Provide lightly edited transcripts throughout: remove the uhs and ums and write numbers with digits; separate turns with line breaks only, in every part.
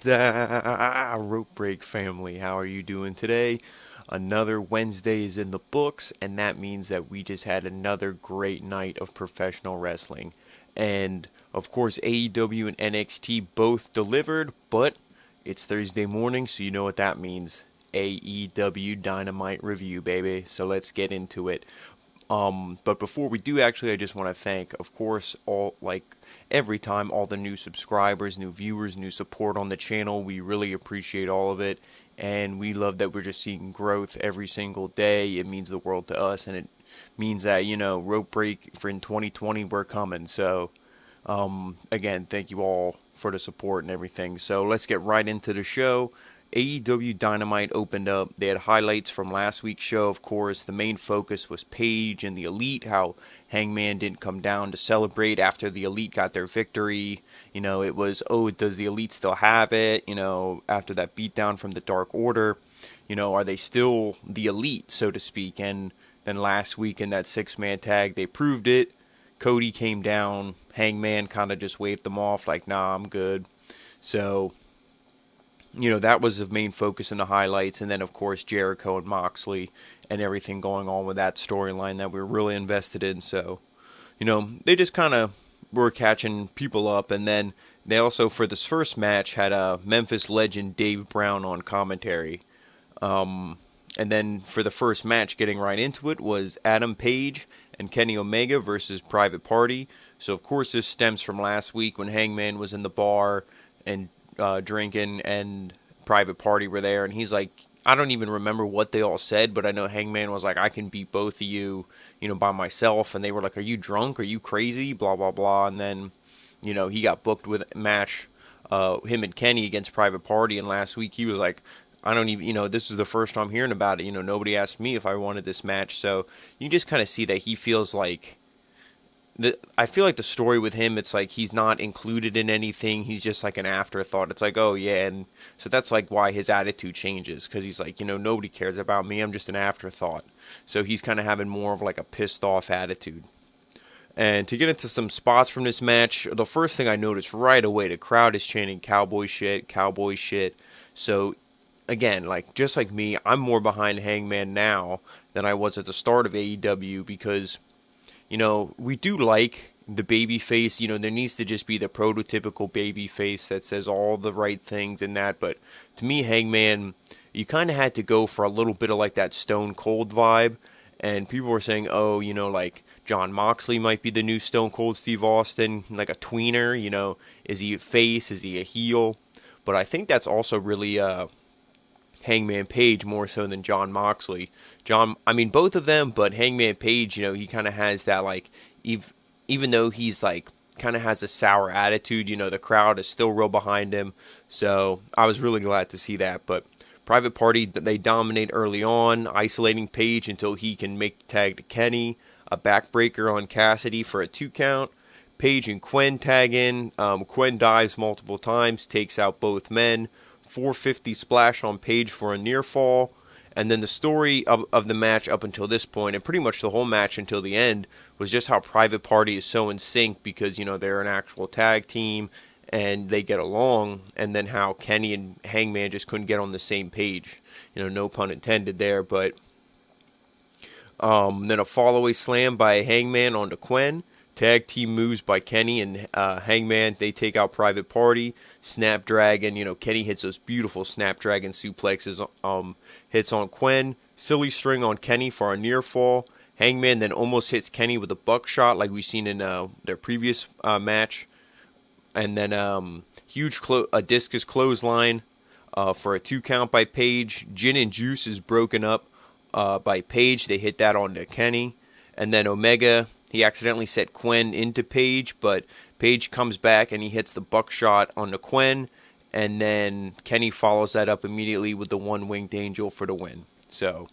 Rope Break family, how are you doing today? Another Wednesday is in the books, and that means that we just had another great night of professional wrestling. And of course, AEW and NXT both delivered, but it's Thursday morning, so you know what that means. AEW Dynamite review, baby. So let's get into it. But before we do, actually, I just want to thank, of course, every time, all the new subscribers, new viewers, new support on the channel. We really appreciate all of it, and we love that we're just seeing growth every single day. It means the world to us, and it means that, Rope Break for in 2020, we're coming. So, again, thank you all for the support and everything. So let's get right into the show. AEW Dynamite opened up. They had highlights from last week's show, of course. The main focus was Paige and the Elite, how Hangman didn't come down to celebrate after the Elite got their victory. It was, does the Elite still have it? After that beatdown from the Dark Order, are they still the Elite, so to speak? And then last week in that six-man tag, they proved it. Cody came down. Hangman kind of just waved them off like, nah, I'm good. So that was the main focus in the highlights. And then, of course, Jericho and Moxley and everything going on with that storyline that we were really invested in. So, they just kind of were catching people up. And then they also, for this first match, had a Memphis legend Dave Brown on commentary. And then for the first match, getting right into it, was Adam Page and Kenny Omega versus Private Party. So, of course, this stems from last week when Hangman was in the bar and drinking, and Private Party were there, and he's like, I don't even remember what they all said, but I know Hangman was like, I can beat both of you, by myself, and they were like, are you drunk? Are you crazy? Blah, blah, blah, and then, he got booked with a match, him and Kenny against Private Party, and last week he was like, I don't even, this is the first time hearing about it, nobody asked me if I wanted this match, so you just kind of see that he feels like, I feel like the story with him, it's like he's not included in anything. He's just like an afterthought. It's like, oh, yeah. And so that's like why his attitude changes, because he's like, nobody cares about me. I'm just an afterthought. So he's kind of having more of like a pissed off attitude. And to get into some spots from this match, the first thing I noticed right away, the crowd is chanting cowboy shit, cowboy shit. So again, just like me, I'm more behind Hangman now than I was at the start of AEW, because we do like the baby face. There needs to just be the prototypical baby face that says all the right things and that. But to me, Hangman, you kind of had to go for a little bit of like that Stone Cold vibe. And people were saying, oh, like John Moxley might be the new Stone Cold Steve Austin, like a tweener. Is he a face? Is he a heel? But I think that's also really Hangman Page more so than John Moxley. Both of them, but Hangman Page, he kind of has that, like, even though he's, like, kind of has a sour attitude, the crowd is still real behind him. So I was really glad to see that. But Private Party, they dominate early on, isolating Page until he can make the tag to Kenny. A backbreaker on Cassidy for a 2 count. Page and Quen tag in. Quen dives multiple times, takes out both men. 450 splash on Page for a near fall. And then the story of the match up until this point, and pretty much the whole match until the end, was just how Private Party is so in sync, because they're an actual tag team and they get along, and then how Kenny and Hangman just couldn't get on the same page. No pun intended there. But then a fallaway slam by Hangman onto Quen. Tag team moves by Kenny and Hangman. They take out Private Party. Snapdragon. Kenny hits those beautiful Snapdragon suplexes. Hits on Quen. Silly string on Kenny for a near fall. Hangman then almost hits Kenny with a buckshot like we've seen in their previous match. And then a discus clothesline for a 2 count by Page. Gin and Juice is broken up by Page. They hit that onto Kenny. And then Omega, he accidentally set Quen into Page, but Page comes back and he hits the buckshot on the Quen, and then Kenny follows that up immediately with the one-winged angel for the win. So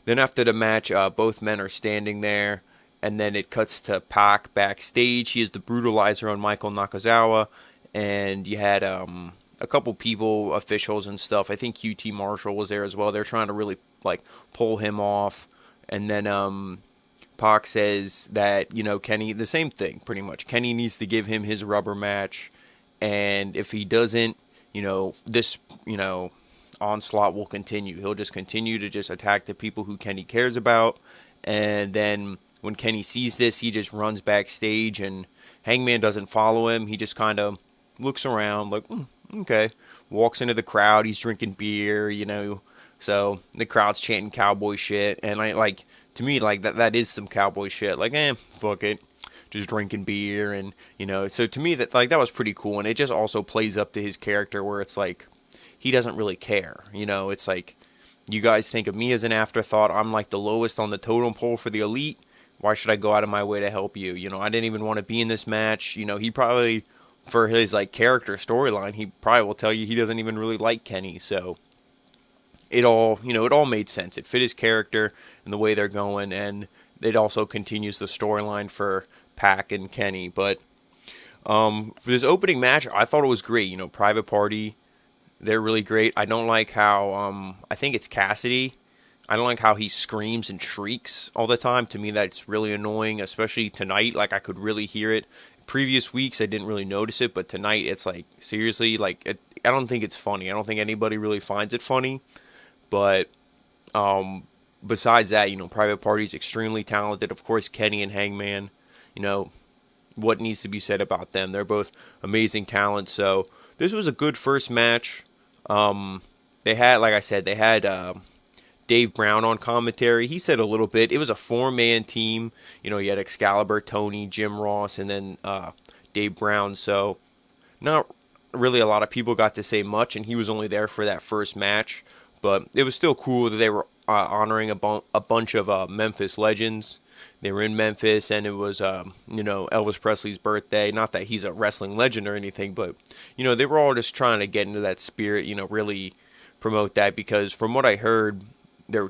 then after the match, both men are standing there, and then it cuts to Pac backstage. He is the brutalizer on Michael Nakazawa, and you had a couple people, officials and stuff. I think QT Marshall was there as well. They're trying to really pull him off, and then Pac says that, Kenny, the same thing, pretty much. Kenny needs to give him his rubber match, and if he doesn't, this, onslaught will continue. He'll just continue to just attack the people who Kenny cares about. And then when Kenny sees this, he just runs backstage, and Hangman doesn't follow him. He just kind of looks around like, okay. Walks into the crowd. He's drinking beer, So the crowd's chanting cowboy shit. And to me, that is some cowboy shit. Like, fuck it. Just drinking beer. And, so to me, that was pretty cool. And it just also plays up to his character where it's like, he doesn't really care. It's like, you guys think of me as an afterthought. I'm like the lowest on the totem pole for the elite. Why should I go out of my way to help you? I didn't even want to be in this match. He probably, for his character storyline, he probably will tell you he doesn't even really like Kenny. So it all made sense. It fit his character and the way they're going, and it also continues the storyline for Pac and Kenny. But for this opening match, I thought it was great. Private Party, they're really great. I don't like how, I think it's Cassidy. I don't like how he screams and shrieks all the time. To me, that's really annoying, especially tonight. I could really hear it. Previous weeks, I didn't really notice it, but tonight, it's seriously, I don't think it's funny. I don't think anybody really finds it funny. But besides that, Private Party's extremely talented. Of course, Kenny and Hangman, what needs to be said about them? They're both amazing talent. So this was a good first match. They had, like I said, Dave Brown on commentary. He said a little bit. It was a 4-man team. You had Excalibur, Tony, Jim Ross, and then Dave Brown. So not really a lot of people got to say much, and he was only there for that first match. But it was still cool that they were honoring a bunch of Memphis legends. They were in Memphis, and it was, Elvis Presley's birthday. Not that he's a wrestling legend or anything, but, they were all just trying to get into that spirit, really promote that. Because from what I heard, they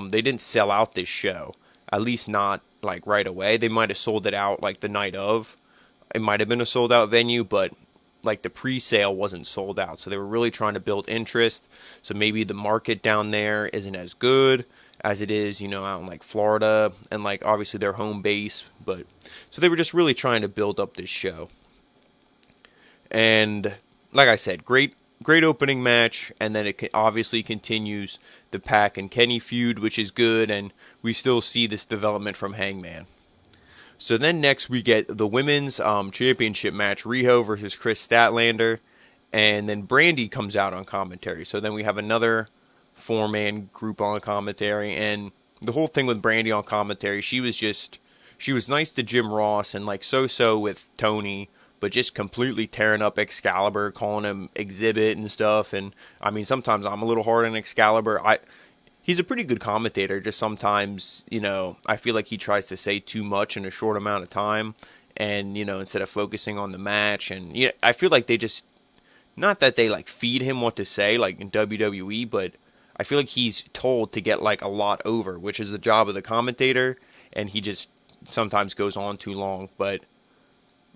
didn't sell out this show, at least not, right away. They might have sold it out, the night of. It might have been a sold-out venue, but the pre-sale wasn't sold out. So they were really trying to build interest. So maybe the market down there isn't as good as it is, out in Florida and obviously their home base. But so they were just really trying to build up this show. And like I said, great opening match. And then it obviously continues the Pac and Kenny feud, which is good. And we still see this development from Hangman. So then next we get the women's championship match, Riho versus Chris Statlander, and then Brandy comes out on commentary. So then we have another 4-man group on commentary, and the whole thing with Brandy on commentary, she was nice to Jim Ross and so-so with Tony, but just completely tearing up Excalibur, calling him Exhibit and stuff. And I mean, sometimes I'm a little hard on Excalibur. He's a pretty good commentator, just sometimes, I feel like he tries to say too much in a short amount of time, and, instead of focusing on the match, and, I feel like they just, not that they, feed him what to say, in WWE, but I feel like he's told to get, a lot over, which is the job of the commentator, and he just sometimes goes on too long. But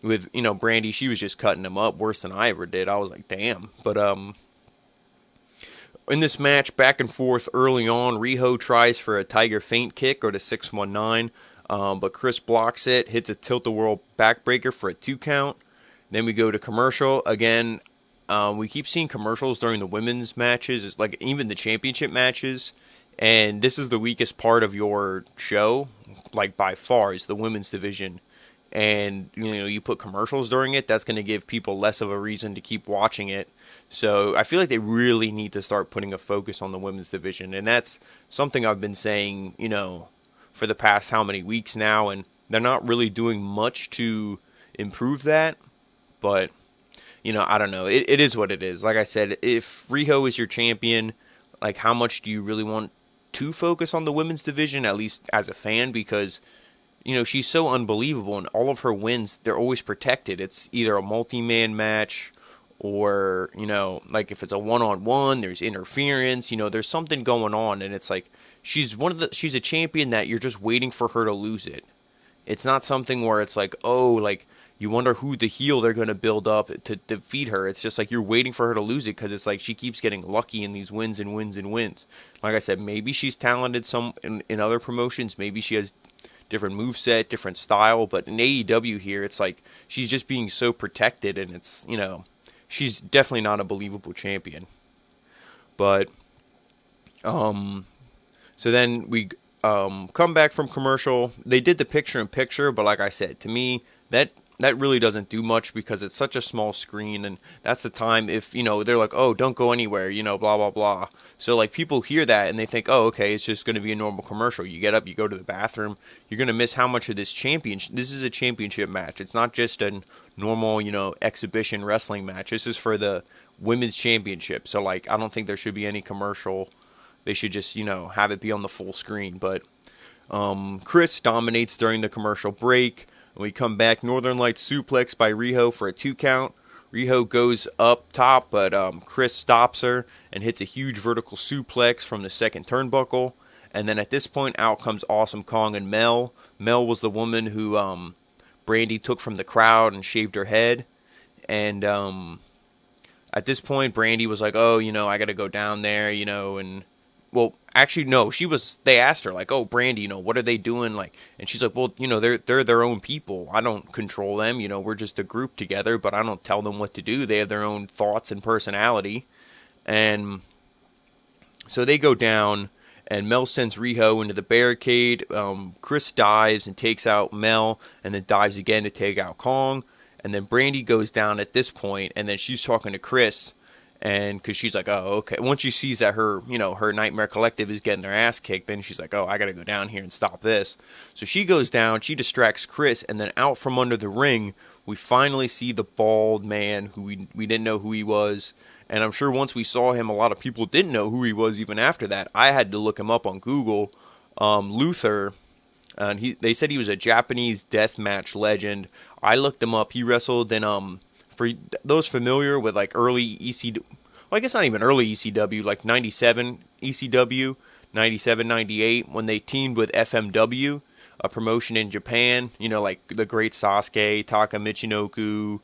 with, Brandy, she was just cutting him up worse than I ever did. I was like, damn. But, in this match, back and forth early on, Riho tries for a Tiger Feint kick or the 619, but Chris blocks it, hits a tilt-a-whirl backbreaker for a 2 count. Then we go to commercial. Again, we keep seeing commercials during the women's matches, it's even the championship matches, and this is the weakest part of your show, by far, is the women's division. And, you put commercials during it, that's going to give people less of a reason to keep watching it. So I feel like they really need to start putting a focus on the women's division. And that's something I've been saying, for the past how many weeks now. And they're not really doing much to improve that. But, I don't know. It is what it is. Like I said, if Riho is your champion, how much do you really want to focus on the women's division, at least as a fan? Because she's so unbelievable, and all of her wins, they're always protected. It's either a multi-man match or, if it's a one-on-one, there's interference, there's something going on, and it's she's a champion that you're just waiting for her to lose it. It's not something where it's you wonder who the heel they're going to build up to defeat her. It's just you're waiting for her to lose it because it's she keeps getting lucky in these wins and wins and wins. Like I said, maybe she's talented in other promotions, maybe she has different moveset, different style, but in AEW here, it's she's just being so protected, and it's, she's definitely not a believable champion. But so then we come back from commercial. They did the picture-in-picture, but like I said, to me, that really doesn't do much because it's such a small screen, and that's the time if, they're like, oh, don't go anywhere, blah, blah, blah. So, like, people hear that, and they think, oh, okay, it's just going to be a normal commercial. You get up, you go to the bathroom, you're going to miss how much of this championship. This is a championship match. It's not just a normal, exhibition wrestling match. This is for the women's championship. So, like, I don't think there should be any commercial. They should just, have it be on the full screen. But Chris dominates during the commercial break. When we come back, Northern Lights suplex by Riho for a 2 count. Riho goes up top, but Chris stops her and hits a huge vertical suplex from the second turnbuckle. And then at this point, out comes Awesome Kong and Mel. Mel was the woman who Brandy took from the crowd and shaved her head. And at this point, Brandy was like, oh, I got to go down there, and... Well, actually, no. They asked her, like, oh, Brandy, what are they doing? Like, and she's like, well, they're their own people. I don't control them. We're just a group together, but I don't tell them what to do. They have their own thoughts and personality. And so they go down, and Mel sends Riho into the barricade. Chris dives and takes out Mel, and then dives again to take out Kong. And then Brandy goes down at this point, and then she's talking to Chris. And because she's like, oh, okay. Once she sees that her Nightmare Collective is getting their ass kicked, then she's like, oh, I got to go down here and stop this. So she goes down, she distracts Chris, and then out from under the ring, we finally see the bald man who we didn't know who he was. And I'm sure once we saw him, a lot of people didn't know who he was even after that. I had to look him up on Google. Luther, and they said he was a Japanese deathmatch legend. I looked him up. He wrestled in for those familiar with like early ECW, well, I guess not even early ECW, like 97 ECW, 97, 98, when they teamed with FMW, a promotion in Japan, like the Great Sasuke, Taka Michinoku,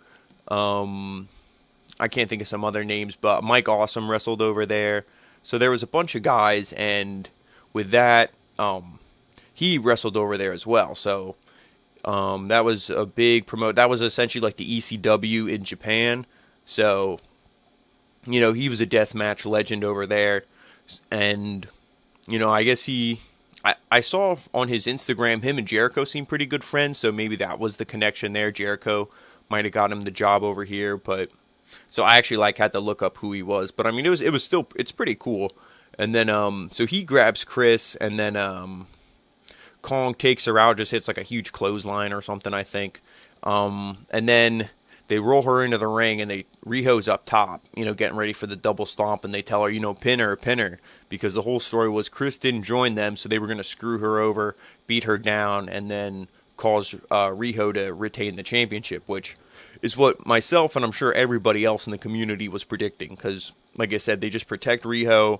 I can't think of some other names, but Mike Awesome wrestled over there. So there was a bunch of guys, and with that, he wrestled over there as well. So that was a big promote. That was essentially like the ECW in Japan. So, he was a deathmatch legend over there. And, I guess I saw on his Instagram, him and Jericho seemed pretty good friends. So maybe that was the connection there. Jericho might have got him the job over here. But, so I actually had to look up who he was. But I mean, it was still, it's pretty cool. And then, so he grabs Chris, and then, Kong takes her out, just hits like a huge clothesline or something, I think. And then they roll her into the ring, and Riho's up top, getting ready for the double stomp, and they tell her, pin her, because the whole story was Chris didn't join them, so they were going to screw her over, beat her down, and then cause Riho to retain the championship, which is what myself and I'm sure everybody else in the community was predicting, because, like I said, they just protect Riho.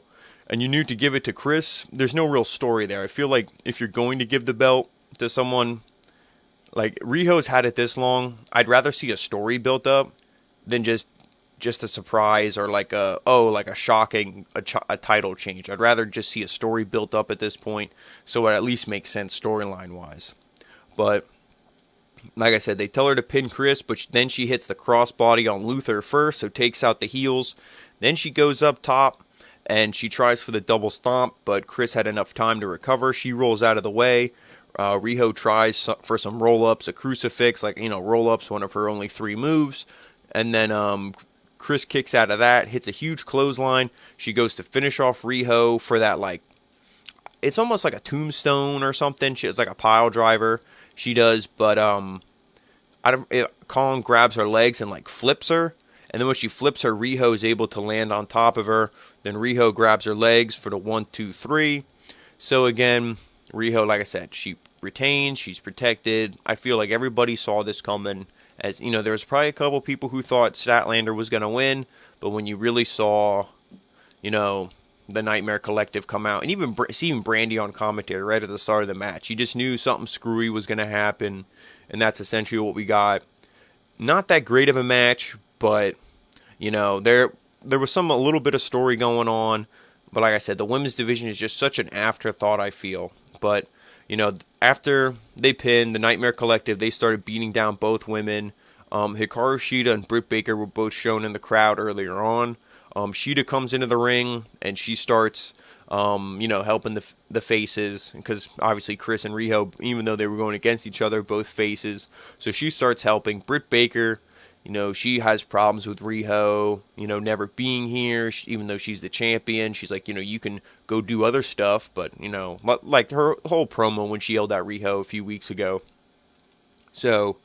And you knew to give it to Chris, there's no real story there. I feel like if you're going to give the belt to someone, like Riho's had it this long, I'd rather see a story built up than just a surprise or like a shocking a title change. I'd rather just see a story built up at this point so it at least makes sense storyline-wise. But like I said, they tell her to pin Chris, but then she hits the crossbody on Luther first, so takes out the heels. Then she goes up top, and she tries for the double stomp, but Chris had enough time to recover. She rolls out of the way. Riho tries for some roll-ups, a crucifix, roll-ups, one of her only 3 moves. And then Chris kicks out of that, hits a huge clothesline. She goes to finish off Riho for that, it's almost like a tombstone or something. It's like a pile driver. She does, but Kong grabs her legs and, flips her. And then when she flips her, Riho is able to land on top of her. Then Riho grabs her legs for the 1, 2, 3. So again, Riho, like I said, she retains. She's protected. I feel like everybody saw this coming. As there was probably a couple people who thought Statlander was going to win. But when you really saw, the Nightmare Collective come out, and even Brandy on commentary right at the start of the match, you just knew something screwy was going to happen. And that's essentially what we got. Not that great of a match, but, there was a little bit of story going on. But like I said, the women's division is just such an afterthought, I feel. But, after they pinned the Nightmare Collective, they started beating down both women. Hikaru Shida and Britt Baker were both shown in the crowd earlier on. Shida comes into the ring and she starts, helping the faces, because obviously Chris and Riho, even though they were going against each other, both faces. So she starts helping. Britt Baker, she has problems with Riho, never being here, even though she's the champion. She's like, you can go do other stuff, but, like her whole promo when she yelled at Riho a few weeks ago. So,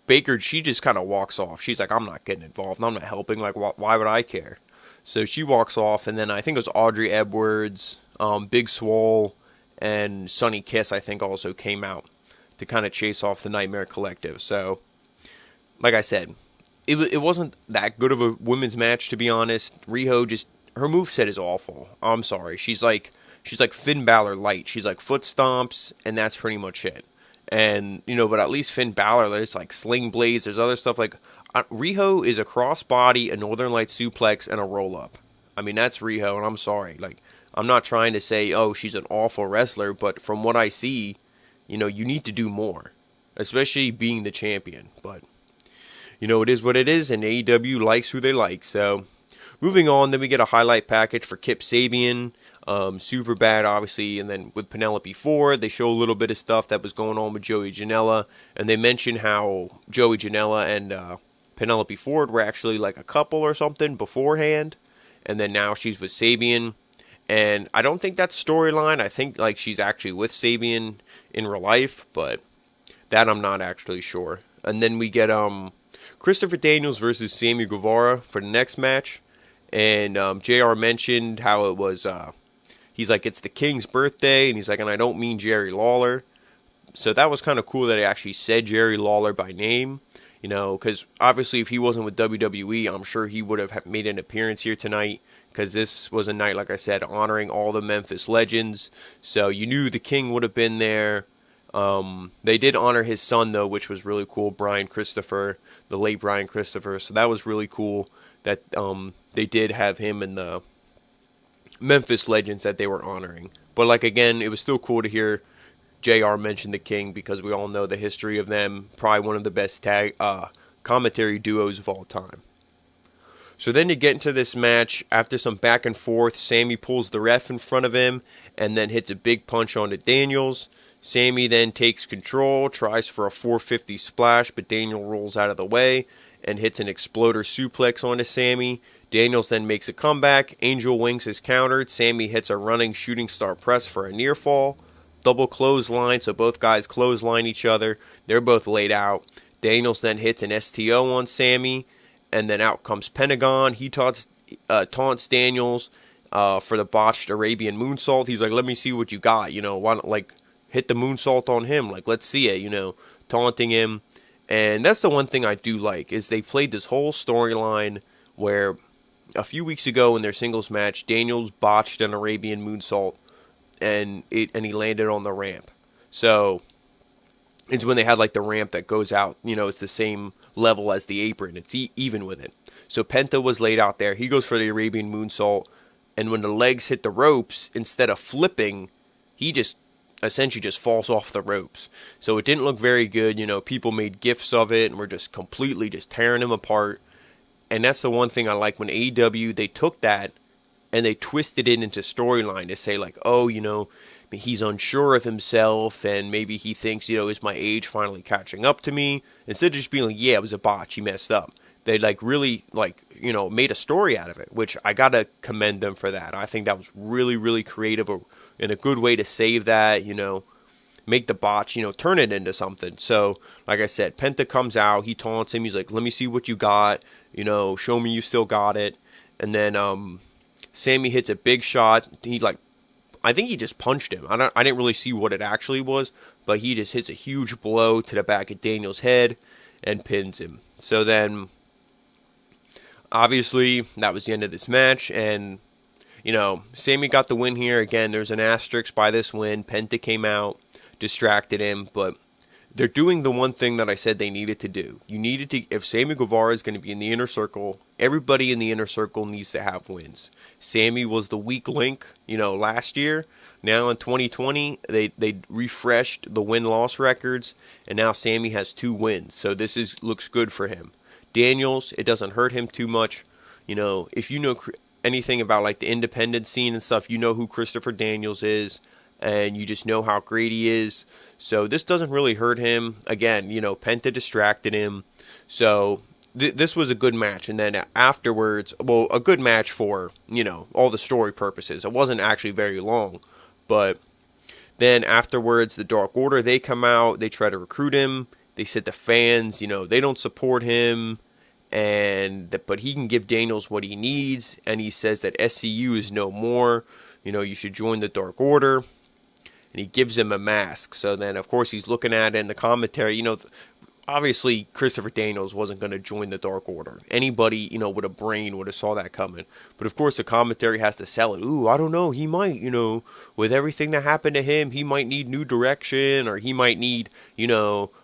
Baker, she just kind of walks off. She's like, I'm not getting involved. I'm not helping. Like, why would I care? So she walks off, and then I think it was Audrey Edwards, Big Swole, and Sonny Kiss, I think, also came out to kind of chase off the Nightmare Collective. So, like I said, it wasn't that good of a women's match, to be honest. Riho just, her moveset is awful. I'm sorry. She's like Finn Balor light. She's like foot stomps, and that's pretty much it. And, but at least Finn Balor, there's like sling blades, there's other stuff like, Riho is a crossbody, a Northern Light suplex, and a roll-up. I mean, that's Riho, and I'm sorry. Like, I'm not trying to say, oh, she's an awful wrestler, but from what I see, you need to do more, especially being the champion. But, it is what it is, and AEW likes who they like. So, moving on, then we get a highlight package for Kip Sabian. Super bad, obviously, and then with Penelope Ford, they show a little bit of stuff that was going on with Joey Janela, and they mention how Joey Janela and Penelope Ford were actually like a couple or something beforehand, and then now she's with Sabian, and I don't think that's storyline. I think like she's actually with Sabian in real life, but that I'm not actually sure. And then we get Christopher Daniels versus Sammy Guevara for the next match, and JR mentioned how it was. He's like, it's the King's birthday, and he's like, and I don't mean Jerry Lawler. So that was kind of cool that he actually said Jerry Lawler by name, because obviously if he wasn't with WWE, I'm sure he would have made an appearance here tonight, because this was a night, like I said, honoring all the Memphis legends. So you knew the King would have been there. They did honor his son, though, which was really cool, Brian Christopher, the late Brian Christopher. So that was really cool that they did have him in the Memphis legends that they were honoring. But like again, it was still cool to hear JR mention the King, because we all know the history of them. Probably one of the best commentary duos of all time. So then you get into this match. After some back and forth, Sammy pulls the ref in front of him and then hits a big punch onto Daniels. Sammy then takes control, tries for a 450 splash, but Daniel rolls out of the way and hits an exploder suplex onto Sammy. Daniels then makes a comeback. Angel Wings is countered. Sammy hits a running shooting star press for a near fall. Double clothesline, so both guys clothesline each other. They're both laid out. Daniels then hits an STO on Sammy, and then out comes Pentagon. He taunts Daniels for the botched Arabian moonsault. He's like, let me see what you got. Why don't, like, hit the moonsault on him. Like, let's see it, taunting him. And that's the one thing I do like, is they played this whole storyline where a few weeks ago in their singles match, Daniels botched an Arabian moonsault, and he landed on the ramp. So it's when they had like the ramp that goes out, it's the same level as the apron. It's even with it. So Penta was laid out there. He goes for the Arabian moonsault, and when the legs hit the ropes, instead of flipping, he just essentially just falls off the ropes. So it didn't look very good. People made GIFs of it and were just completely just tearing him apart. And that's the one thing I like when AEW, they took that and they twisted it into storyline to say like, oh, he's unsure of himself and maybe he thinks, is my age finally catching up to me? Instead of just being like, yeah, it was a botch, he messed up. They really made a story out of it, which I got to commend them for that. I think that was really, really creative and a good way to save that, make the botch, turn it into something. So, like I said, Penta comes out, he taunts him, he's like, let me see what you got, show me you still got it. And then Sammy hits a big shot. I think he just punched him. I didn't really see what it actually was, but he just hits a huge blow to the back of Daniel's head and pins him. So then, obviously, that was the end of this match, and Sammy got the win here. Again, there's an asterisk by this win. Penta came out, distracted him, but they're doing the one thing that I said they needed to do. You needed to, if Sammy Guevara is going to be in the inner circle, everybody in the inner circle needs to have wins. Sammy was the weak link, last year. Now in 2020, they refreshed the win-loss records, and now Sammy has 2 wins. So this looks good for him. Daniels, it doesn't hurt him too much. If you know anything about like the independent scene and stuff, you know who Christopher Daniels is, and you just know how great he is. So this doesn't really hurt him. Again, Penta distracted him. So this was a good match. And then afterwards, well, a good match for, all the story purposes. It wasn't actually very long. But then afterwards, the Dark Order, they come out. They try to recruit him. They said the fans, they don't support him. But he can give Daniels what he needs. And he says that SCU is no more. You should join the Dark Order. And he gives him a mask. So then, of course, he's looking at it in the commentary. Obviously, Christopher Daniels wasn't going to join the Dark Order. Anybody, with a brain would have saw that coming. But, of course, the commentary has to sell it. Ooh, I don't know. He might, with everything that happened to him, he might need new direction. Or he might need,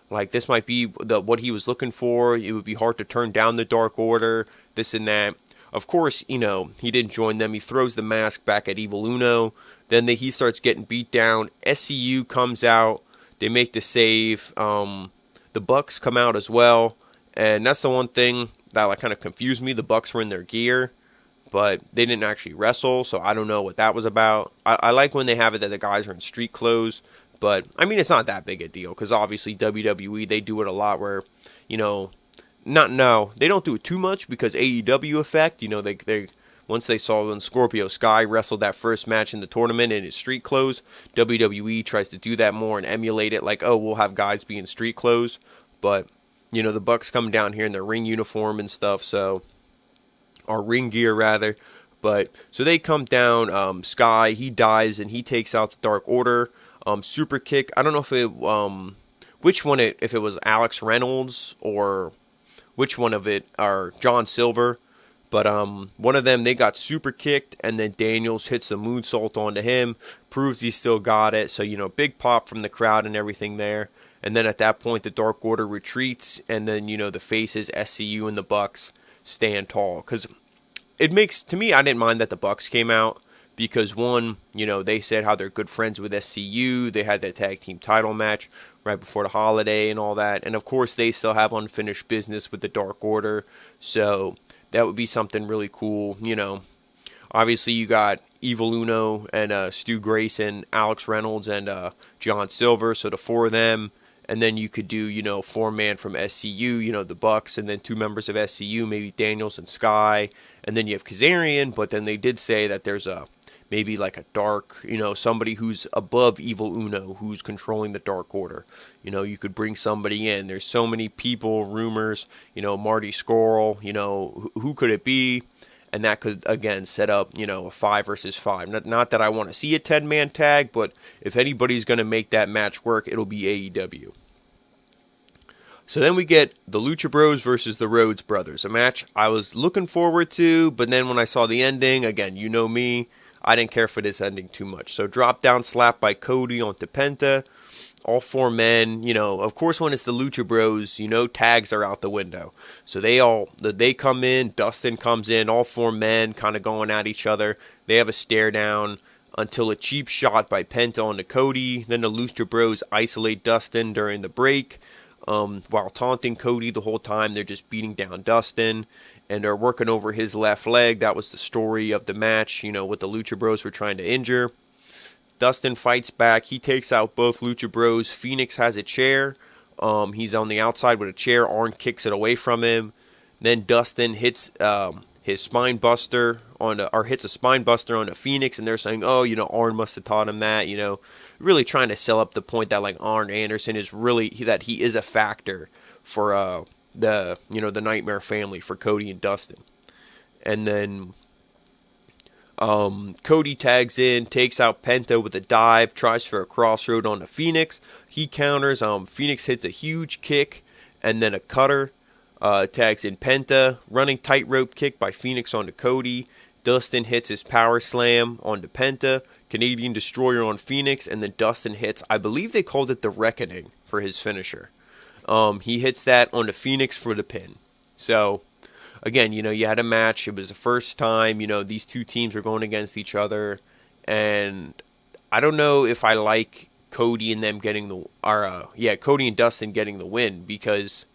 like this might be what he was looking for. It would be hard to turn down the Dark Order, this and that. Of course, he didn't join them. He throws the mask back at Evil Uno. Then he starts getting beat down. SCU comes out. They make the save. The Bucks come out as well. And that's the one thing that kind of confused me. The Bucks were in their gear, but they didn't actually wrestle. So I don't know what that was about. I like when they have it that the guys are in street clothes. But, I mean, it's not that big a deal. Because obviously WWE, they do it a lot where, they don't do it too much because AEW effect. They once they saw when Scorpio Sky wrestled that first match in the tournament in his street clothes, WWE tries to do that more and emulate it. Like, oh, we'll have guys be in street clothes, but the Bucks come down here in their ring uniform and stuff. So, or ring gear rather. But so they come down. Sky, he dives and he takes out the Dark Order. Super kick. I don't know if if it was Alex Reynolds or which one of it, or John Silver. But one of them, they got super kicked, and then Daniels hits the moonsault onto him, proves he still got it. So, big pop from the crowd and everything there. And then at that point, the Dark Order retreats, and then, the faces, SCU and the Bucks, stand tall. Because to me, I didn't mind that the Bucks came out. Because one, they said how they're good friends with SCU. They had that tag team title match right before the holiday and all that. And of course, they still have unfinished business with the Dark Order. So that would be something really cool. Obviously you got Evil Uno and Stu Grayson, Alex Reynolds, and John Silver. So the 4 of them. And then you could do, 4-man from SCU, the Bucks, and then 2 members of SCU, maybe Daniels and Sky. And then you have Kazarian, but then they did say that there's maybe like a dark, somebody who's above Evil Uno, who's controlling the Dark Order. You could bring somebody in. There's so many people, rumors, Marty Scurll, who could it be? And that could, again, set up, a 5 versus 5. Not that I want to see a 10-man tag, but if anybody's going to make that match work, it'll be AEW. So then we get the Lucha Bros versus the Rhodes Brothers, a match I was looking forward to, but then when I saw the ending, again, you know me, I didn't care for this ending too much. So drop down slap by Cody onto Penta. All 4 men, of course when it's the Lucha Bros, tags are out the window. So they come in, Dustin comes in, all 4 men kind of going at each other. They have a stare down until a cheap shot by Penta onto Cody. Then the Lucha Bros isolate Dustin during the break. While taunting Cody the whole time, they're just beating down Dustin. And they're working over his left leg. That was the story of the match, what the Lucha Bros were trying to injure. Dustin fights back. He takes out both Lucha Bros. Phoenix has a chair. He's on the outside with a chair. Arn kicks it away from him. Then Dustin hits his spine buster hits a spine buster on Phoenix, and they're saying, oh, Arn must have taught him that. Really trying to sell up the point that like Arn Anderson is really that he is a factor for the Nightmare family, for Cody and Dustin. And then Cody tags in, takes out Penta with a dive, tries for a crossroad on the Phoenix. He counters. Phoenix hits a huge kick and then a cutter. Tags in Penta. Running tightrope kick by Phoenix onto Cody. Dustin hits his power slam on Penta, Canadian Destroyer on Phoenix, and then Dustin hits, I believe they called it the Reckoning for his finisher. He hits that on the Phoenix for the pin. So, again, you had a match. It was the first time, these two teams were going against each other. And I don't know if I like Cody and them getting Cody and Dustin getting the win because,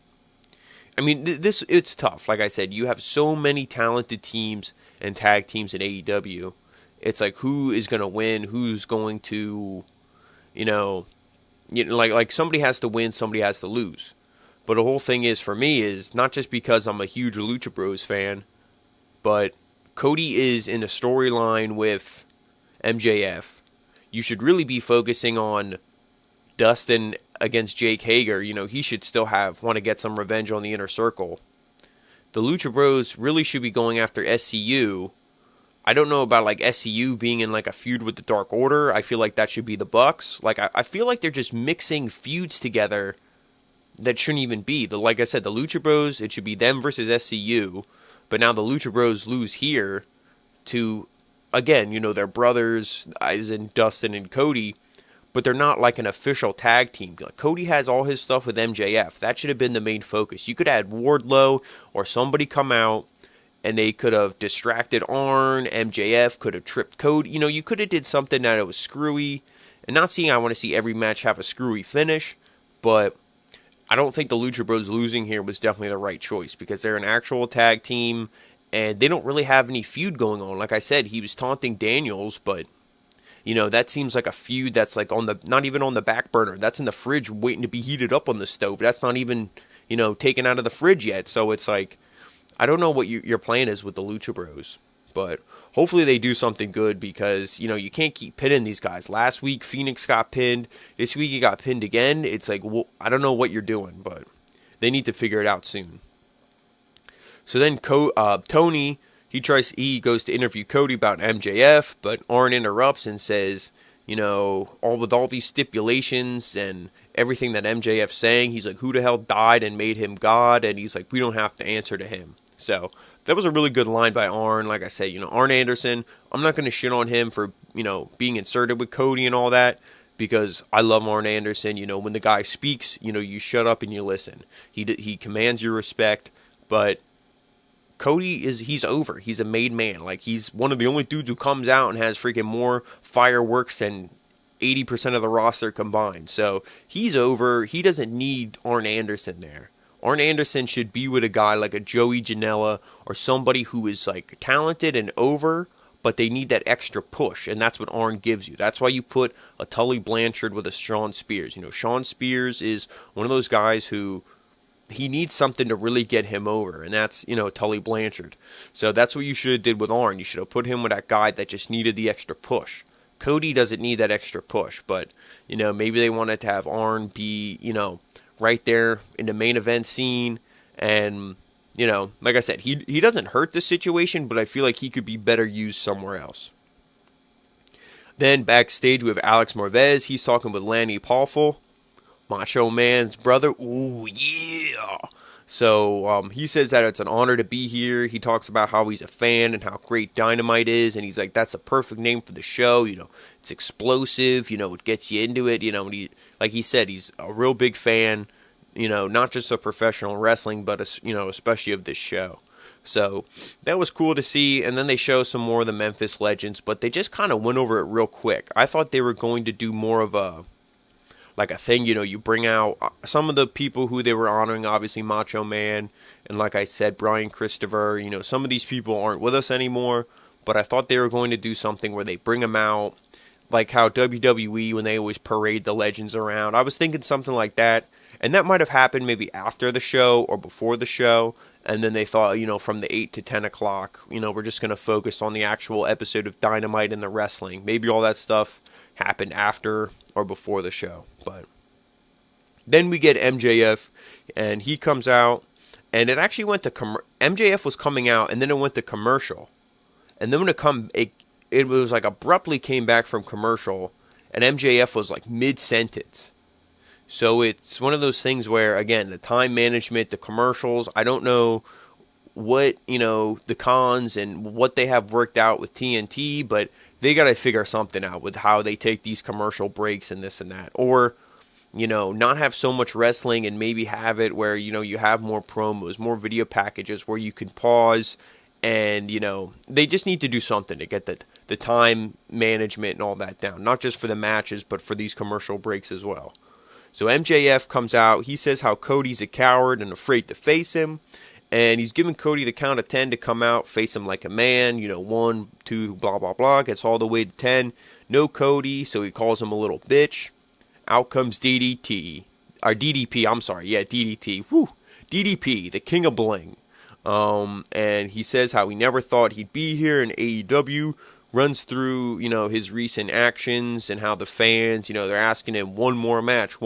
I mean, it's tough. Like I said, you have so many talented teams and tag teams in AEW. It's like who is going to win, who's going to, like somebody has to win, somebody has to lose. But the whole thing is for me is not just because I'm a huge Lucha Bros fan, but Cody is in a storyline with MJF. You should really be focusing on Dustin against Jake Hager. He should still want to get some revenge on the Inner Circle. The Lucha Bros really should be going after SCU. I don't know about like SCU being in like a feud with the Dark Order. I feel like that should be the Bucks. Like I feel like they're just mixing feuds together that shouldn't even be. Like I said, the Lucha Bros, it should be them versus SCU. But now the Lucha Bros lose here to, again, their brothers, as in Dustin and Cody, but they're not like an official tag team. Cody has all his stuff with MJF. That should have been the main focus. You could add Wardlow or somebody come out and they could have distracted Arn. MJF could have tripped Cody. You could have did something that it was screwy. And not saying I want to see every match have a screwy finish, but I don't think the Lucha Bros losing here was definitely the right choice because they're an actual tag team and they don't really have any feud going on. Like I said, he was taunting Daniels, but that seems like a feud that's like not even on the back burner. That's in the fridge waiting to be heated up on the stove. That's not even, taken out of the fridge yet. So it's like, I don't know what your plan is with the Lucha Bros, but hopefully they do something good because, you can't keep pinning these guys. Last week, Phoenix got pinned. This week, he got pinned again. It's like, well, I don't know what you're doing, but they need to figure it out soon. So then Tony, he goes to interview Cody about MJF, but Arn interrupts and says, with all these stipulations and everything that MJF's saying, he's like, who the hell died and made him God? And he's like, we don't have to answer to him. So that was a really good line by Arn. Like I said, Arn Anderson, I'm not going to shit on him for, being inserted with Cody and all that because I love Arn Anderson. When the guy speaks, you shut up and you listen. He commands your respect, but Cody he's over. He's a made man. Like he's one of the only dudes who comes out and has freaking more fireworks than 80% of the roster combined. So he's over. He doesn't need Arn Anderson there. Arn Anderson should be with a guy like a Joey Janela or somebody who is like talented and over, but they need that extra push, and that's what Arn gives you. That's why you put a Tully Blanchard with a Shawn Spears. Shawn Spears is one of those guys who he needs something to really get him over, and that's, Tully Blanchard. So that's what you should have did with Arn. You should have put him with that guy that just needed the extra push. Cody doesn't need that extra push, but, maybe they wanted to have Arn be, right there in the main event scene. And, like I said, he doesn't hurt the situation, but I feel like he could be better used somewhere else. Then backstage we have Alex Morvez. He's talking with Lanny Poffo, Macho Man's brother. Ooh, yeah. So he says that it's an honor to be here. He talks about how he's a fan and how great Dynamite is. And he's like, that's a perfect name for the show. It's explosive. It gets you into it. And like he said, he's a real big fan, not just of professional wrestling, but, especially of this show. So that was cool to see. And then they show some more of the Memphis Legends, but they just kind of went over it real quick. I thought they were going to do more of a thing, you bring out some of the people who they were honoring, obviously Macho Man, and like I said, Brian Christopher. Some of these people aren't with us anymore, but I thought they were going to do something where they bring them out, like how WWE, when they always parade the legends around. I was thinking something like that, and that might have happened maybe after the show or before the show, and then they thought, from the 8 to 10 o'clock, we're just going to focus on the actual episode of Dynamite and the wrestling. Maybe all that stuff happened after or before the show. But then we get MJF, and he comes out, and it actually went to MJF was coming out, and then it went to commercial, and then when it was like abruptly came back from commercial, and MJF was like mid-sentence. So it's one of those things where, again, the time management, the commercials, I don't know what, the cons and what they have worked out with TNT, but they got to figure something out with how they take these commercial breaks and this and that. Or, not have so much wrestling and maybe have it where, you have more promos, more video packages where you can pause and, they just need to do something to get the time management and all that down. Not just for the matches, but for these commercial breaks as well. So MJF comes out. He says how Cody's a coward and afraid to face him. And he's giving Cody the count of 10 to come out, face him like a man. 1, 2, blah, blah, blah. Gets all the way to 10. No Cody, so he calls him a little bitch. Out comes DDT. Or DDP, I'm sorry. Yeah, DDT. Woo. DDP, the king of bling. And he says how he never thought he'd be here in AEW. Runs through, his recent actions and how the fans, they're asking him one more match.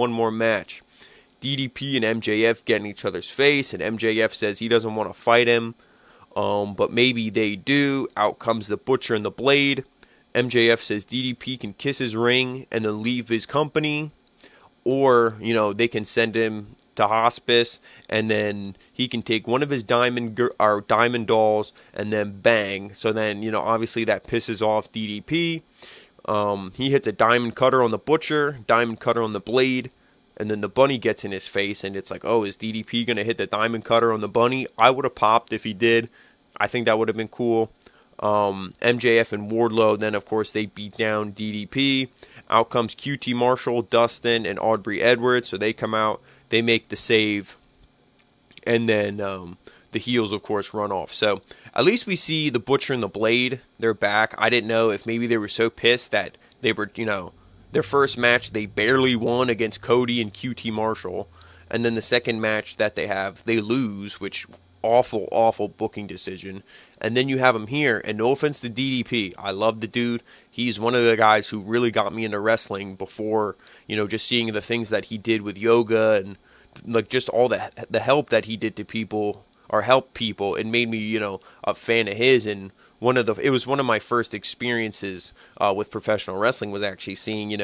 DDP and MJF get in each other's face, and MJF says he doesn't want to fight him, but maybe they do. Out comes the Butcher and the Blade. MJF says DDP can kiss his ring and then leave his company, or, they can send him to hospice, and then he can take one of his diamond dolls and then bang. So then, obviously that pisses off DDP. He hits a diamond cutter on the Butcher, diamond cutter on the Blade, and then the Bunny gets in his face, and it's like, oh, is DDP going to hit the diamond cutter on the Bunny? I would have popped if he did. I think that would have been cool. MJF and Wardlow, then of course they beat down DDP. Out comes QT Marshall, Dustin, and Aubrey Edwards, so they come out. They make the save, and then the heels, of course, run off. So at least we see the Butcher and the Blade. They're back. I didn't know if maybe they were so pissed that they were, their first match they barely won against Cody and QT Marshall, and then the second match that they have, they lose, which awful booking decision. And then you have him here, and no offense to DDP, I love the dude. He's one of the guys who really got me into wrestling before, just seeing the things that he did with yoga and like just all the help that he did to people or help people. It made me, a fan of his. And it was one of my first experiences with professional wrestling was actually seeing,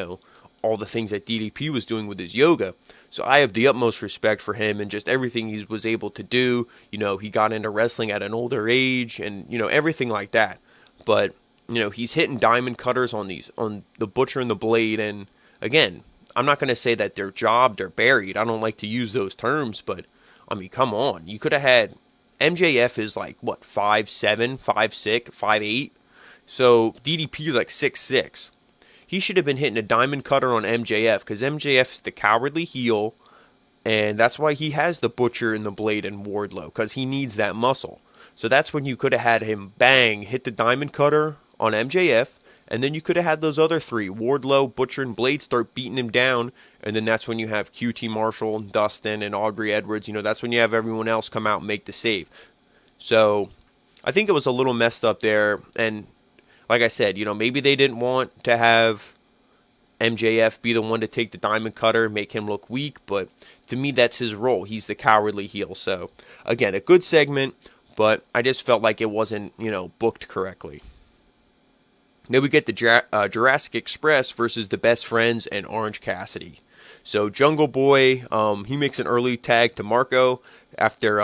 all the things that DDP was doing with his yoga. So I have the utmost respect for him and just everything he was able to do. He got into wrestling at an older age and, everything like that. But, he's hitting diamond cutters on the Butcher and the Blade. And again, I'm not going to say that they're jobbed or buried. I don't like to use those terms, but I mean, come on. You could have had MJF is like, 5'7", 5'6", 5'8". So DDP is like 6'6". He should have been hitting a diamond cutter on MJF because MJF is the cowardly heel, and that's why he has the Butcher and the Blade and Wardlow, because he needs that muscle. So that's when you could have had him bang, hit the diamond cutter on MJF, and then you could have had those other three, Wardlow, Butcher, and Blade, start beating him down, and then that's when you have QT Marshall, Dustin, and Aubrey Edwards. That's when you have everyone else come out and make the save. So I think it was a little messed up there, and like I said, maybe they didn't want to have MJF be the one to take the diamond cutter, make him look weak, but to me, that's his role. He's the cowardly heel. So, again, a good segment, but I just felt like it wasn't, booked correctly. Then we get the Jurassic Express versus the Best Friends and Orange Cassidy. So, Jungle Boy, he makes an early tag to Marco after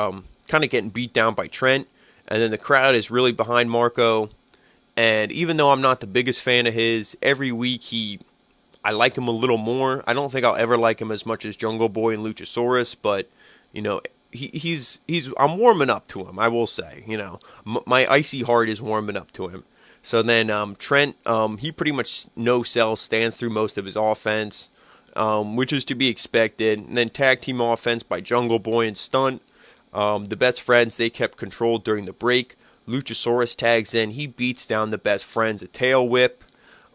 kind of getting beat down by Trent, and then the crowd is really behind Marco. And even though I'm not the biggest fan of his, every week I like him a little more. I don't think I'll ever like him as much as Jungle Boy and Luchasaurus, but I'm warming up to him. I will say, my icy heart is warming up to him. So then Trent, he pretty much no-sells, stands through most of his offense, which is to be expected. And then tag team offense by Jungle Boy and Stunt. The Best Friends, they kept control during the break. Luchasaurus tags in. He beats down the Best Friends, a tail whip,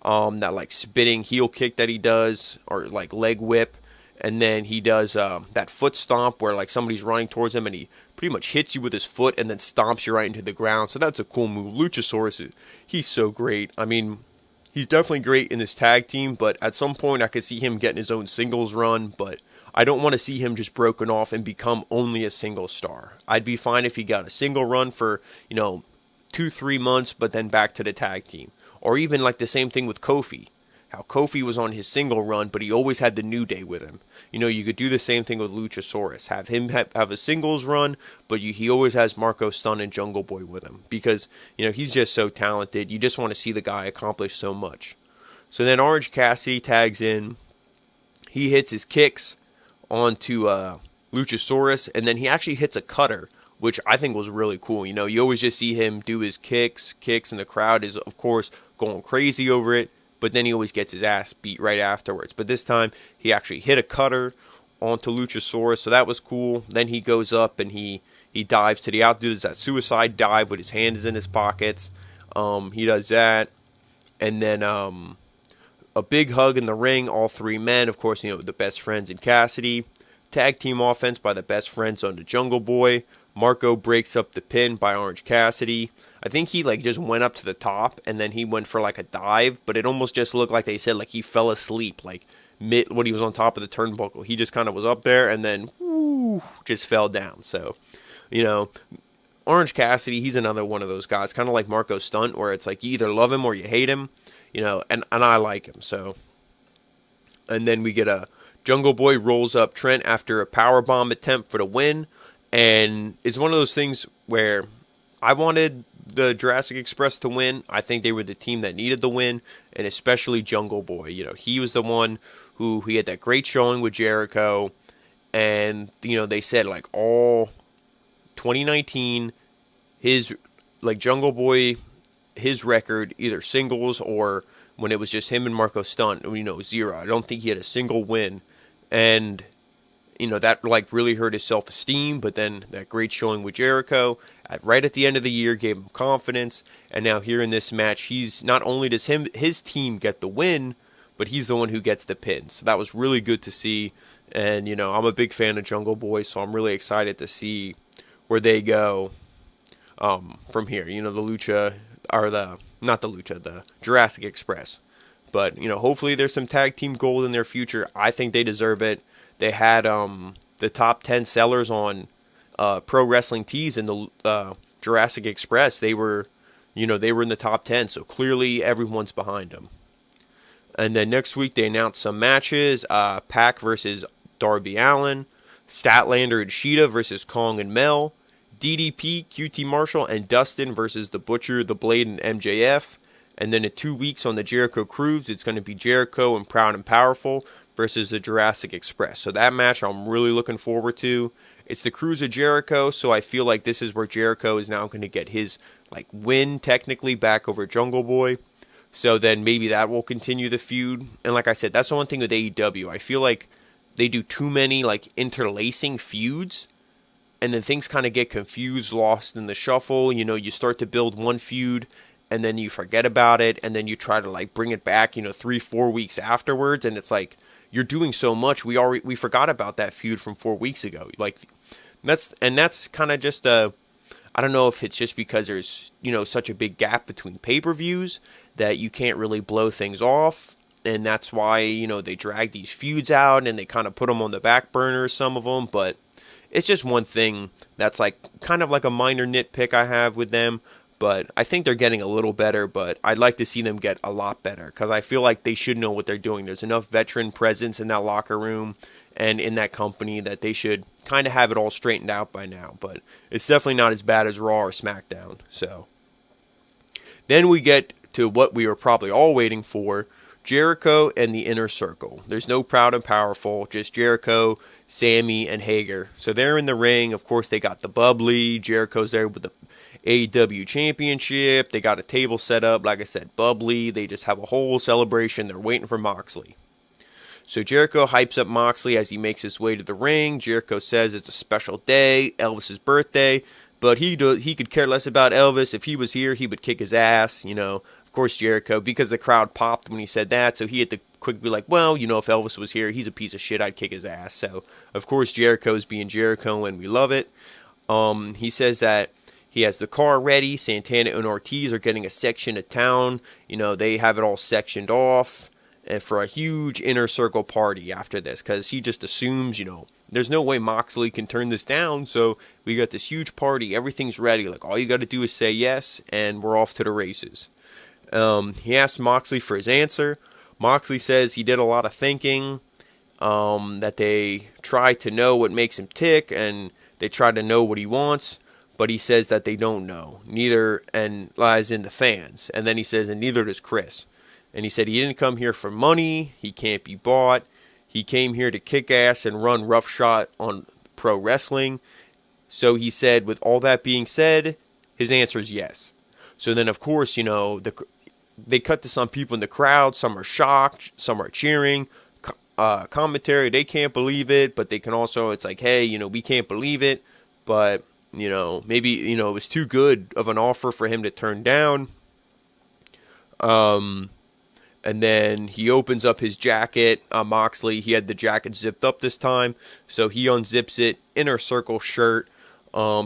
that like spitting heel kick that he does, or like leg whip. And then he does that foot stomp where like somebody's running towards him and he pretty much hits you with his foot and then stomps you right into the ground. So that's a cool move. Luchasaurus, he's so great. I mean, he's definitely great in this tag team, but at some point I could see him getting his own singles run, but I don't want to see him just broken off and become only a single star. I'd be fine if he got a single run for, 2-3 months, but then back to the tag team. Or even like the same thing with Kofi. how Kofi was on his single run, but he always had the New Day with him. You could do the same thing with Luchasaurus. Have him have a singles run, but he always has Marco Stunt and Jungle Boy with him because, he's just so talented. You just want to see the guy accomplish so much. So then Orange Cassidy tags in. He hits his kicks onto Luchasaurus, and then he actually hits a cutter, which I think was really cool. You always just see him do his kicks, and the crowd is, of course, going crazy over it, but then he always gets his ass beat right afterwards. But this time, he actually hit a cutter onto Luchasaurus, so that was cool. Then he goes up and he dives to the out, does that suicide dive with his hands in his pockets. He does that, and then a big hug in the ring, all three men, of course, the best friends in Cassidy. Tag team offense by the best friends on the Jungle Boy. Marco breaks up the pin by Orange Cassidy. I think he just went up to the top and then he went for a dive, but it almost just looked like they said he fell asleep mid when he was on top of the turnbuckle. He just kind of was up there and then just fell down. So, Orange Cassidy, he's another one of those guys, kind of like Marco Stunt, where it's you either love him or you hate him, and I like him. So, and then we get a Jungle Boy rolls up Trent after a powerbomb attempt for the win. And it's one of those things where I wanted the Jurassic Express to win. I think they were the team that needed the win, and especially Jungle Boy. He was the one who he had that great showing with Jericho. And, they said all 2019, his Jungle Boy, his record, either singles or when it was just him and Marco Stunt, 0. I don't think he had a single win. And that really hurt his self-esteem, but then that great showing with Jericho right at the end of the year gave him confidence. And now here in this match, he's not only does his team get the win, but he's the one who gets the pin. So that was really good to see. And I'm a big fan of Jungle Boy, so I'm really excited to see where they go from here. The Lucha or the Jurassic Express. But hopefully there's some tag team gold in their future. I think they deserve it. They had the top 10 sellers on Pro Wrestling Tees in the Jurassic Express. They were in the top 10, so clearly everyone's behind them. And then next week they announced some matches: Pac versus Darby Allin, Statlander and Sheeta versus Kong and Mel, DDP, QT Marshall, and Dustin versus the Butcher, the Blade, and MJF. And then in 2 weeks on the Jericho Cruise, it's going to be Jericho and Proud and Powerful versus the Jurassic Express. So that match I'm really looking forward to. It's the Cruise of Jericho, so I feel like this is where Jericho is now going to get his win technically back over Jungle Boy. So then maybe that will continue the feud. And like I said, that's the one thing with AEW. I feel like they do too many interlacing feuds, and then things kind of get confused, lost in the shuffle. You start to build one feud, and then you forget about it, and then you try to bring it back 3-4 weeks afterwards, and it's you're doing so much. We forgot about that feud from 4 weeks ago. That's kind of just I don't know if it's just because there's such a big gap between pay-per-views that you can't really blow things off, and that's why they drag these feuds out and they kind of put them on the back burner, some of them. But it's just one thing that's kind of a minor nitpick I have with them. But I think they're getting a little better, but I'd like to see them get a lot better because I feel like they should know what they're doing. There's enough veteran presence in that locker room and in that company that they should kind of have it all straightened out by now. But it's definitely not as bad as Raw or SmackDown. So then we get to what we were probably all waiting for, Jericho and the Inner Circle. There's no Proud and Powerful, just Jericho, Sammy, and Hager. So they're in the ring. Of course, they got the bubbly. Jericho's there with the AEW Championship. They got a table set up. Like I said, bubbly. They just have a whole celebration. They're waiting for Moxley. So Jericho hypes up Moxley as he makes his way to the ring. Jericho says it's a special day, Elvis's birthday, but he could care less about Elvis. If he was here, he would kick his ass, Of course, Jericho, because the crowd popped when he said that, so he had to quickly be like, well, if Elvis was here, he's a piece of shit, I'd kick his ass. So, of course, Jericho's being Jericho, and we love it. He says that he has the car ready. Santana and Ortiz are getting a section of town. They have it all sectioned off and for a huge Inner Circle party after this, because he just assumes, there's no way Moxley can turn this down, so we got this huge party. Everything's ready. All you got to do is say yes, and we're off to the races. He asks Moxley for his answer. Moxley says he did a lot of thinking, that they try to know what makes him tick, and they try to know what he wants, but he says that they don't know. Neither, and lies in the fans. And then he says, and neither does Chris. And he said he didn't come here for money. He can't be bought. He came here to kick ass and run roughshod on pro wrestling. So he said, with all that being said, his answer is yes. So then, of course, they cut to some people in the crowd. Some are shocked. Some are cheering. Commentary, they can't believe it, but they can also, it's like, hey, we can't believe it, but, maybe, it was too good of an offer for him to turn down. And then he opens up his jacket. Moxley, he had the jacket zipped up this time, so he unzips it. Inner Circle shirt.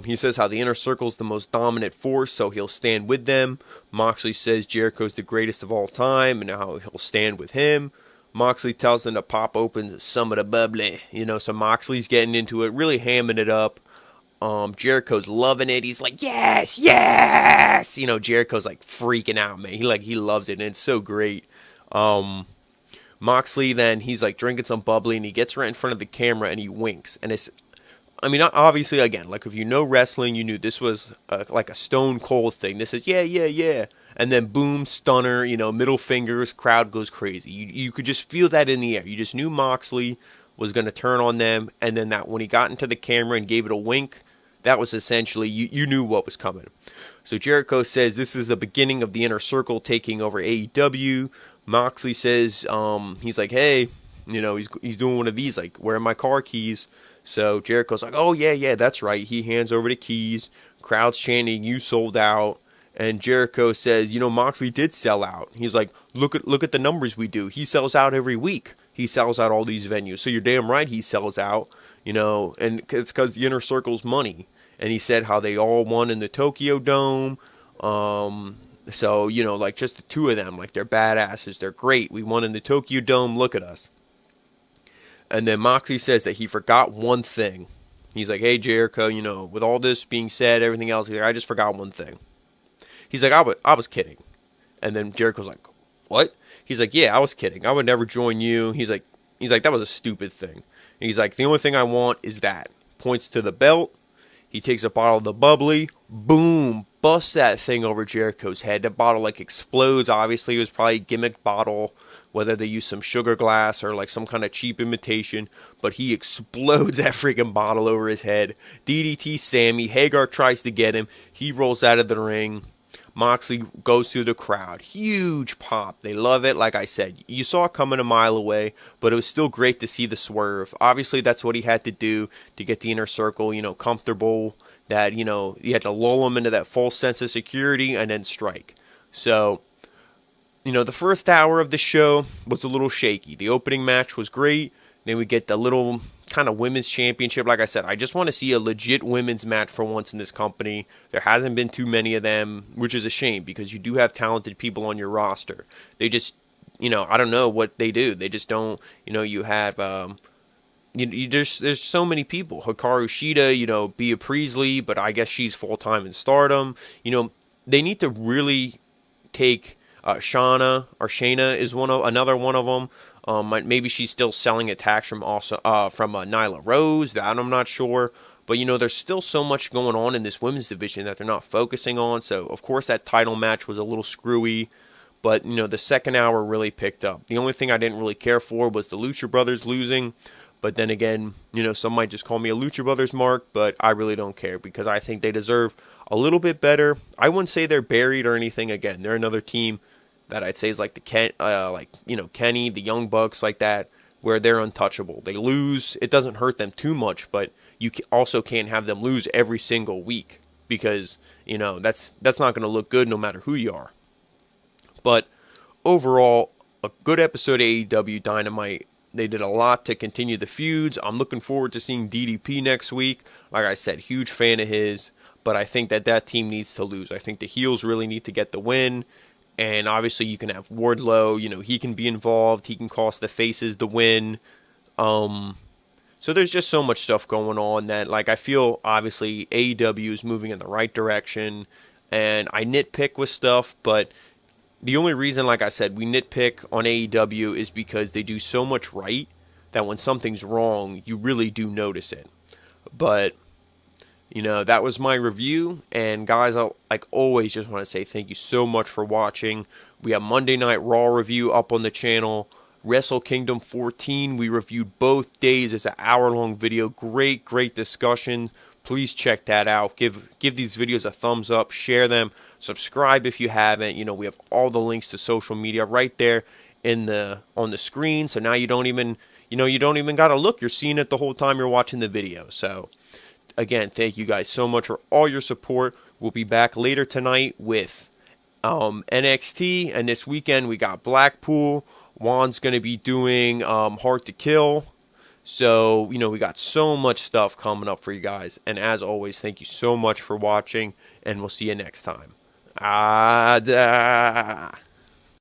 He says how the Inner Circle is the most dominant force, so he'll stand with them. Moxley says Jericho's the greatest of all time, and how he'll stand with him. Moxley tells them to pop open some of the bubbly. So Moxley's getting into it, really hamming it up. Jericho's loving it. He's like, yes, yes! Jericho's like freaking out, man. He loves it, and it's so great. Moxley, then, he's like drinking some bubbly, and he gets right in front of the camera, and he winks. And obviously, again, like if you know wrestling, you knew this was like a Stone Cold thing. This is, yeah. And then boom, stunner, middle fingers, crowd goes crazy. You could just feel that in the air. You just knew Moxley was going to turn on them. And then that when he got into the camera and gave it a wink, that was essentially, you knew what was coming. So Jericho says this is the beginning of the Inner Circle taking over AEW. Moxley says, he's like, hey, he's doing one of these, like, where are my car keys? So Jericho's like, oh, yeah, that's right. He hands over the keys. Crowd's chanting, you sold out. And Jericho says, Moxley did sell out. He's like, look at the numbers we do. He sells out every week. He sells out all these venues. So you're damn right he sells out, and it's because the Inner Circle's money. And he said how they all won in the Tokyo Dome. So, like just the two of them, like they're badasses. They're great. We won in the Tokyo Dome. Look at us. And then Moxley says that he forgot one thing. He's like, hey, Jericho, with all this being said, everything else here, I just forgot one thing. He's like, I was kidding. And then Jericho's like, what? He's like, yeah, I was kidding. I would never join you. He's like, that was a stupid thing. And he's like, the only thing I want is that. Points to the belt. He takes a bottle of the bubbly. Boom. Busts that thing over Jericho's head. The bottle explodes. Obviously, it was probably a gimmick bottle, whether they use some sugar glass or some kind of cheap imitation. But he explodes that freaking bottle over his head. DDT Sammy. Hagar tries to get him. He rolls out of the ring. Moxley goes through the crowd. Huge pop. They love it. Like I said, you saw it coming a mile away, but it was still great to see the swerve. Obviously, that's what he had to do to get the Inner Circle, comfortable. That, you had to lull them into that false sense of security and then strike. So, the first hour of the show was a little shaky. The opening match was great. Then we get the little kind of women's championship. Like I said, I just want to see a legit women's match for once in this company. There hasn't been too many of them, which is a shame because you do have talented people on your roster. They just, I don't know what they do. They just don't, you have, there's so many people. Hikaru Shida, Bea Priestley, but I guess she's full-time in Stardom. They need to really take Shayna is another one of them. Maybe she's still selling attacks from Nyla Rose. That I'm not sure. But, there's still so much going on in this women's division that they're not focusing on. So, of course, that title match was a little screwy. But, the second hour really picked up. The only thing I didn't really care for was the Lucha Brothers losing. But then again, some might just call me a Lucha Brothers mark. But I really don't care because I think they deserve a little bit better. I wouldn't say they're buried or anything. Again, they're another team that I'd say is like Kenny, the Young Bucks, like that, where they're untouchable. They lose, it doesn't hurt them too much, but you also can't have them lose every single week because that's not going to look good no matter who you are. But overall, a good episode of AEW Dynamite. They did a lot to continue the feuds. I'm looking forward to seeing DDP next week. Like I said, huge fan of his, but I think that team needs to lose. I think the heels really need to get the win. And obviously you can have Wardlow, he can be involved. He can cost the faces the win. So there's just so much stuff going on that, I feel, obviously, AEW is moving in the right direction. And I nitpick with stuff, but the only reason, like I said, we nitpick on AEW is because they do so much right that when something's wrong, you really do notice it. But that was my review. And guys, I like always just want to say thank you so much for watching. We have Monday Night Raw review up on the channel. Wrestle Kingdom 14, we reviewed both days. It's an hour-long video. Great, great discussion. Please check that out. Give these videos a thumbs up. Share them. Subscribe if you haven't. We have all the links to social media right there on the screen. So now you don't even gotta look. You're seeing it the whole time you're watching the video. So again, thank you guys so much for all your support. We'll be back later tonight with NXT, and this weekend we got Blackpool. Juan's going to be doing Hard to Kill. So, we got so much stuff coming up for you guys. And as always, thank you so much for watching, and we'll see you next time. Adaaaaaaa.